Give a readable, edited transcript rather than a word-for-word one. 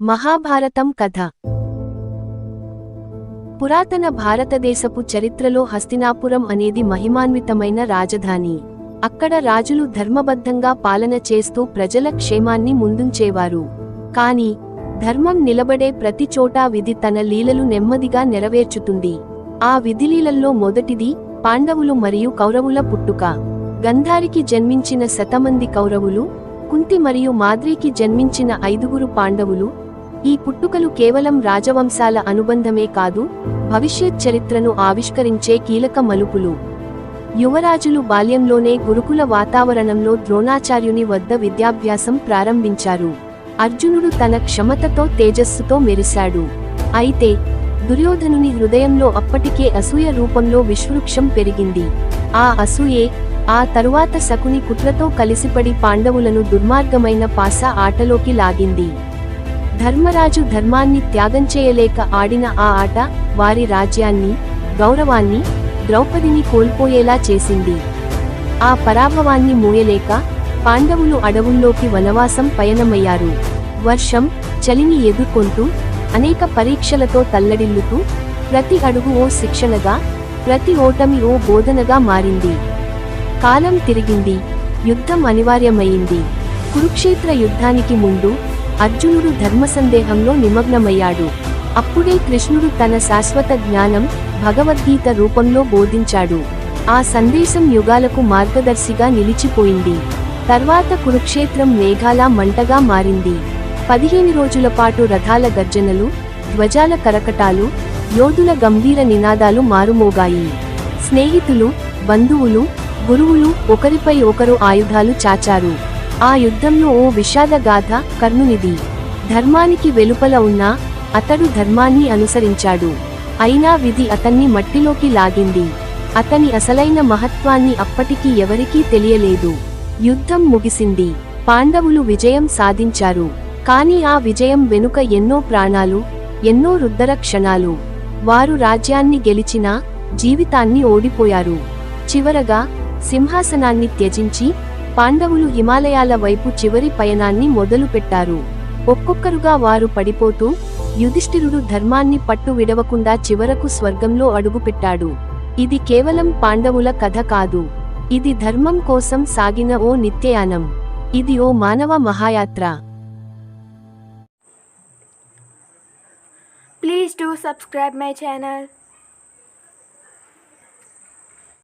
మహాభారతం కథ. పురాతన భారతదేశపు చరిత్రలో హస్తినాపురం అనేది మహిమాన్వితమైన రాజధాని. అక్కడ రాజులు ధర్మబద్ధంగా పాలన చేస్తూ ప్రజల క్షేమాన్ని ముందుంచేవారు. కాని ధర్మం నిలబడే ప్రతి చోటా విధి తన లీలలు నెమ్మదిగా నెరవేర్చుతుంది. ఆ విధిలీలల్లో మొదటిది పాండవులు మరియు కౌరవుల పుట్టుక. గంధారికి జన్మించిన శతమంది కౌరవులు, కుంతి మరియు మాద్రికి జన్మించిన 5గురు పాండవులు. ఈ పుట్టుకలు కేవలం రాజవంశాల అనుబంధమే కాదు, భవిష్యత్ చరిత్రను ఆవిష్కరించే కీలక మలుపులు. యువరాజులు బాల్యంలోనే గురుకుల వాతావరణంలో ద్రోణాచార్యుని వద్ద విద్యాభ్యాసం ప్రారంభించారు. అర్జునుడు తన క్షమతతో తేజస్సుతో మెరిశాడు. అయితే దుర్యోధనుని హృదయంలో అప్పటికే అసూయ రూపంలో విశ్వవృక్షం పెరిగింది. ఆ అసూయే ఆ తరువాత శకుని కుట్రతో కలిసిపడి పాండవులను దుర్మార్గమైన పాస ఆటలోకి లాగింది. ధర్మరాజు ధర్మాన్ని త్యాగం చేయలేక ఆడిన ఆ ఆట వారి రాజ్యాన్ని, గౌరవాన్ని, ద్రౌపదిని కోల్పోయేలా చేసింది. ఆ పరాభవాన్ని మోయలేక పాండవులు అడవుల్లోకి వనవాసం పయనమయ్యారు. వర్షం, చలిని ఎదుర్కొంటూ, అనేక పరీక్షలతో తల్లడిల్లుతూ, ప్రతి అడుగు ఓ శిక్షణగా, ప్రతి ఓటమి ఓ బోధనగా మారింది. కాలం తిరిగింది, యుద్ధం అనివార్యమయ్యింది. కురుక్షేత్ర యుద్ధానికి ముందు అర్జునుడు ధర్మసందేహంలో నిమగ్నమయ్యాడు. అప్పుడే కృష్ణుడు తన శాశ్వత జ్ఞానం, భగవద్గీత రూపంలో బోధించాడు. ఆ సందేశం యుగాలకు మార్గదర్శిగా నిలిచిపోయింది. తర్వాత కురుక్షేత్రం మేఘాల మంటగా మారింది. 15 రోజుల పాటు రథాల గర్జనలు, ధ్వజాల కరకటాలు, యోధుల గంభీర నినాదాలు మారుమోగాయి. స్నేహితులు, బంధువులు, గురువులు ఒకరిపై ఒకరు ఆయుధాలు చాచారు. ఆ యుద్ధంలో ఓ విషాద గాథ కర్ణునిది. ధర్మానికి వెలుపల ఉన్నా అతడు ధర్మాన్ని అనుసరించాడు. అయినా విధి అతన్ని మట్టిలోకి లాగింది. అతని అసలైన మహత్వాన్ని అప్పటికి ఎవరికీ తెలియలేదు. యుద్ధం ముగిసింది. పాండవులు విజయం సాధించారు. కాని ఆ విజయం వెనుక ఎన్నో ప్రాణాలు, ఎన్నో రుద్దర క్షణాలు. వారు రాజ్యాన్ని గెలిచినా జీవితాన్ని ఓడిపోయారు. చివరగా సింహాసనాన్ని త్యజించి పాండవులు హిమాలయాల వైపు చివరి పయనాన్ని మొదలుపెట్టారు. ఒక్కొక్కరుగా వారు పడిపోతూ, యుధిష్ఠిరుడు ధర్మాన్ని పట్టు విడవకుండా చివరకు స్వర్గంలో అడుగుపెట్టాడు. ఇది కేవలం పాండవుల కథ కాదు. ఇది ధర్మం కోసం సాగిన ఓ నిత్యయానం. ఇది ఓ మానవ మహాయాత్ర. Please do subscribe my channel.